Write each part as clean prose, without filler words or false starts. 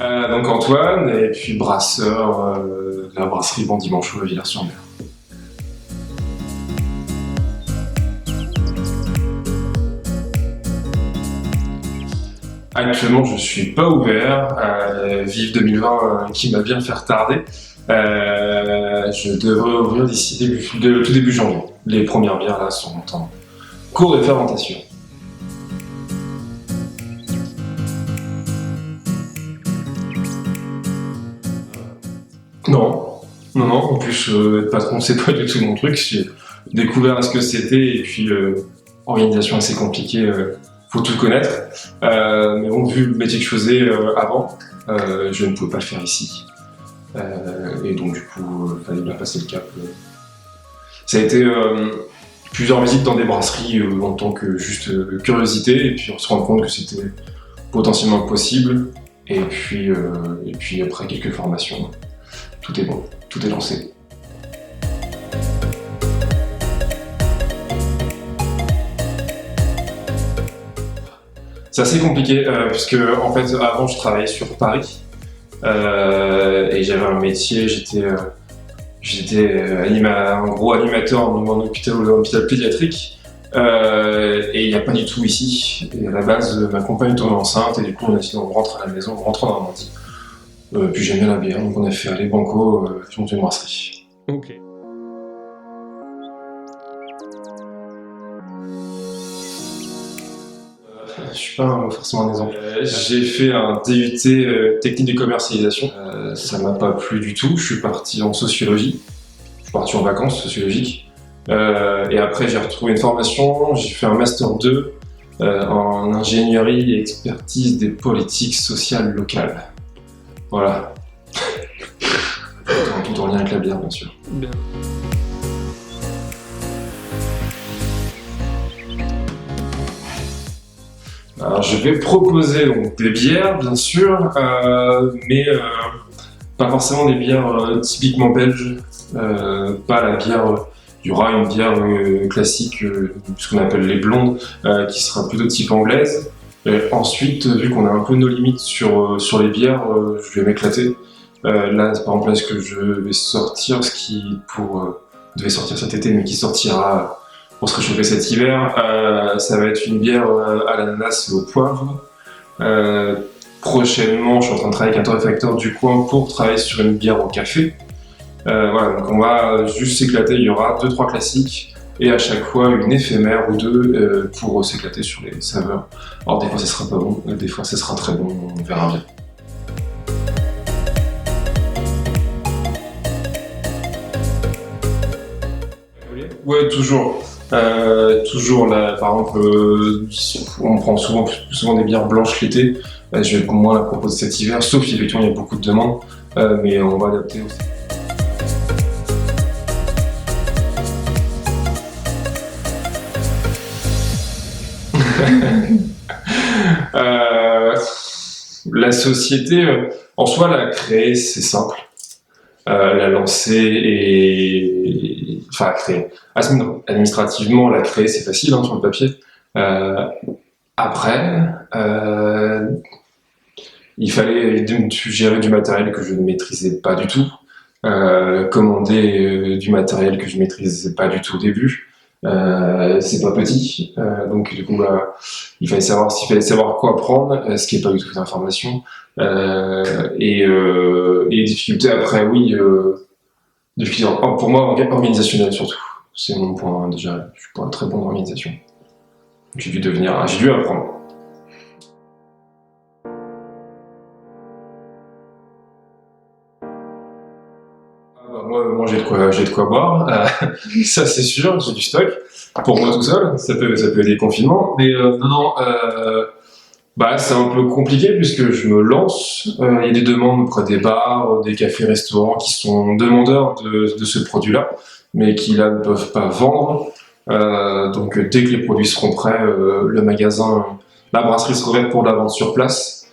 Donc Antoine, et puis brasseur de la brasserie Bon Dimanche à Villars-sur-Mer. Actuellement, je suis pas ouvert. Vive 2020 qui m'a bien fait retarder. Je devrais ouvrir d'ici tout début janvier. Les premières bières là sont en cours de fermentation. Non, non, en plus, être patron, c'est pas du tout mon truc. J'ai découvert ce que c'était et puis organisation assez compliquée, faut tout connaître. Mais bon, vu le métier que je faisais avant, je ne pouvais pas le faire ici. Et donc, du coup, il fallait bien passer le cap. Ça a été plusieurs visites dans des brasseries en tant que juste curiosité, et puis on se rend compte que c'était potentiellement possible. Et puis après quelques formations, tout est bon, tout est lancé. C'est assez compliqué puisque en fait avant je travaillais sur Paris et j'avais un métier, j'étais un gros animateur en hôpital pédiatrique et il n'y a pas du tout ici. Et à la base ma compagne tombait enceinte et du coup on rentre à la maison, on rentre en Normandie. Puis j'aime bien la bière donc on a fait aller banco sur une brasserie. Ok. Je suis pas forcément un exemple. J'ai fait un DUT technique de commercialisation. Ça m'a pas plu du tout. Je suis parti en sociologie. Je suis parti en vacances sociologiques. Et après, j'ai retrouvé une formation. J'ai fait un master 2 en ingénierie et expertise des politiques sociales locales. Voilà. Tout en lien avec la bière, bien sûr. Bien. Alors, je vais proposer donc des bières, bien sûr, mais pas forcément des bières typiquement belges, pas la bière. Il y aura une bière classique, ce qu'on appelle les blondes, qui sera plutôt type anglaise. Et ensuite, vu qu'on a un peu nos limites sur les bières, je vais m'éclater. Là, par exemple, là, ce que je vais sortir, devait sortir cet été, mais qui sortira pour se réchauffer cet hiver, ça va être une bière à l'ananas et au poivre. Prochainement, je suis en train de travailler avec un torréfacteur du coin pour travailler sur une bière au café. Voilà, donc on va juste s'éclater, il y aura 2-3 classiques et à chaque fois une éphémère ou deux pour s'éclater sur les saveurs. Alors des fois ça sera pas bon, des fois ça sera très bon, on verra bien. Ouais, toujours. Toujours là, par exemple, on prend souvent des bières blanches l'été. Je vais moins la proposer cet hiver, sauf si effectivement il y a beaucoup de demandes, mais on va adapter aussi. La société, en soi, la créer, c'est simple. La lancer et... Enfin, la créer. Administrativement, la créer, c'est facile hein, sur le papier. Après, il fallait gérer du matériel que je ne maîtrisais pas du tout. Commander du matériel que je ne maîtrisais pas du tout au début. C'est pas petit, donc du coup il fallait savoir quoi prendre, ce qui n'est pas du tout d'information. Et les difficultés après, oui, difficultés, pour moi organisationnelles surtout. C'est mon point déjà, je suis pas très bon en organisation. J'ai dû apprendre. Moi j'ai de quoi boire, ça c'est sûr, j'ai du stock. Pour moi tout seul, ça peut aider le confinement, mais non, c'est un peu compliqué puisque je me lance. Il y a des demandes auprès des bars, des cafés, restaurants qui sont demandeurs de ce produit-là, mais qui là ne peuvent pas vendre. Donc dès que les produits seront prêts, le magasin, la brasserie sera ouverte pour la vente sur place.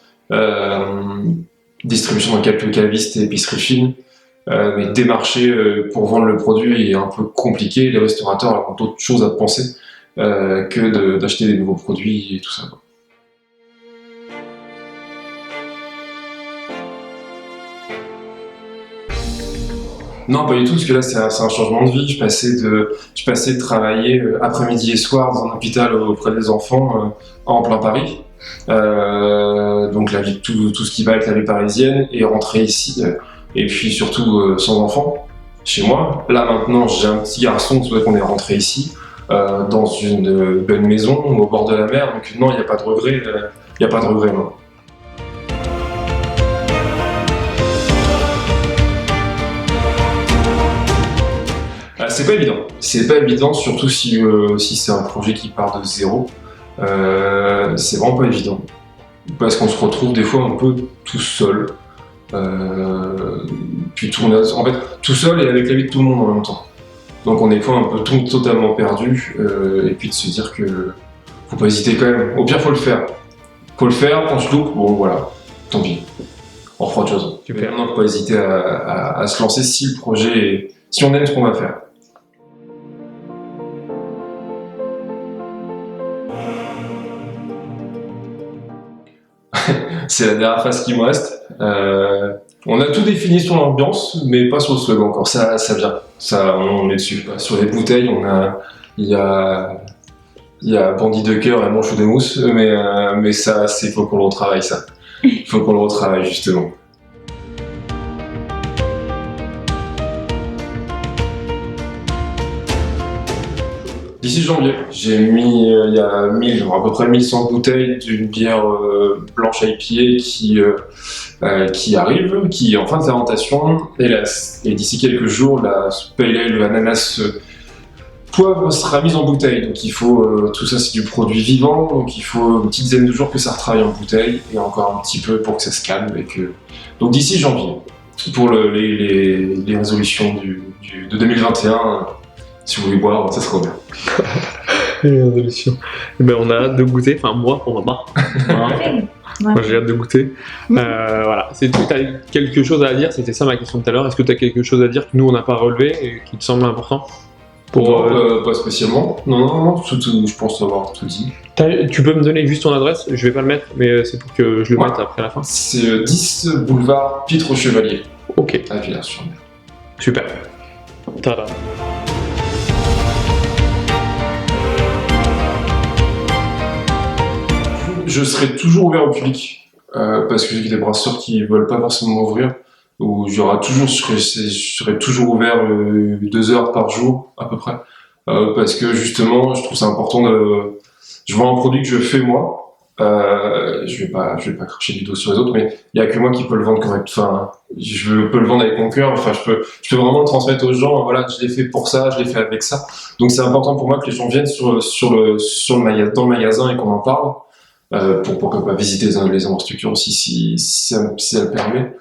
Distribution dans quelques cavistes et épiceries fines. Mais démarcher pour vendre le produit est un peu compliqué. Les restaurateurs ont d'autres choses à penser que d'acheter des nouveaux produits et tout ça. Non, pas du tout, parce que là, c'est un changement de vie. Je passais de travailler après-midi et soir dans un hôpital auprès des enfants en plein Paris. Donc la vie, tout ce qui va être la vie parisienne, et rentrer ici, et puis surtout sans enfant, chez moi. Là, maintenant, j'ai un petit garçon, c'est vrai qu'on est rentré ici, dans une belle maison, au bord de la mer, donc non, il n'y a pas de regret, il n'y a pas de regret, non. C'est pas évident, surtout si c'est un projet qui part de zéro. C'est vraiment pas évident. Parce qu'on se retrouve des fois un peu tout seul. Puis en fait, tout seul et avec la vie de tout le monde en même temps. Donc on est des fois un peu totalement perdu. Et puis de se dire que faut pas hésiter quand même. Au pire, faut le faire. Faut le faire, on se loupe, bon voilà, tant pis. On fera autre chose. Super. Maintenant, faut pas hésiter à se lancer si le projet si on aime ce qu'on va faire. C'est la dernière phase qui me reste. On a tout défini sur l'ambiance, mais pas sur le slogan encore. Ça vient. Ça, on est dessus. Sur les bouteilles, il y a Bandit de cœur et Manchot de mousse, mais ça, faut qu'on le retravaille, ça. Il faut qu'on le retravaille, justement. D'ici janvier, j'ai mis il y a à peu près 1100 bouteilles d'une bière blanche IPA qui arrive, qui est en fin de fermentation, et d'ici quelques jours, la Pale Ale ananas poivre sera mise en bouteille. Donc il faut, tout ça c'est du produit vivant, donc il faut une petite dizaine de jours que ça retravaille en bouteille, et encore un petit peu pour que ça se calme. Donc d'ici janvier, pour les résolutions de 2021, si vous voulez boire, ça sera bien. Les résolutions. Ben, on a hâte de goûter, enfin moi pour ma part. Voilà. Moi j'ai hâte de goûter. Voilà. Tu as quelque chose à dire, c'était ça ma question tout à l'heure. Est-ce que tu as quelque chose à dire que nous on n'a pas relevé et qui te semble important pas spécialement. Non, je pense avoir tout dit. Tu peux me donner juste ton adresse? Je vais pas le mettre, mais c'est pour que je le mette après la fin. C'est 10 boulevard Pitre Chevalier. Ok. À Villars-sur-Mer. Super. Tada. Je serai toujours ouvert au public, parce que j'ai des brasseurs qui veulent pas forcément m'ouvrir, où je serai toujours ouvert 2 heures par jour à peu près, parce que justement je trouve ça important je vois un produit que je fais moi, je vais pas cracher du dos sur les autres, mais il y a que moi qui peux le vendre correct. Enfin, je peux le vendre avec mon cœur. Enfin, je peux vraiment le transmettre aux gens. Voilà, je l'ai fait pour ça, je l'ai fait avec ça. Donc c'est important pour moi que les gens viennent dans le magasin et qu'on en parle. Pourquoi pas visiter les infrastructures aussi si ça le permet.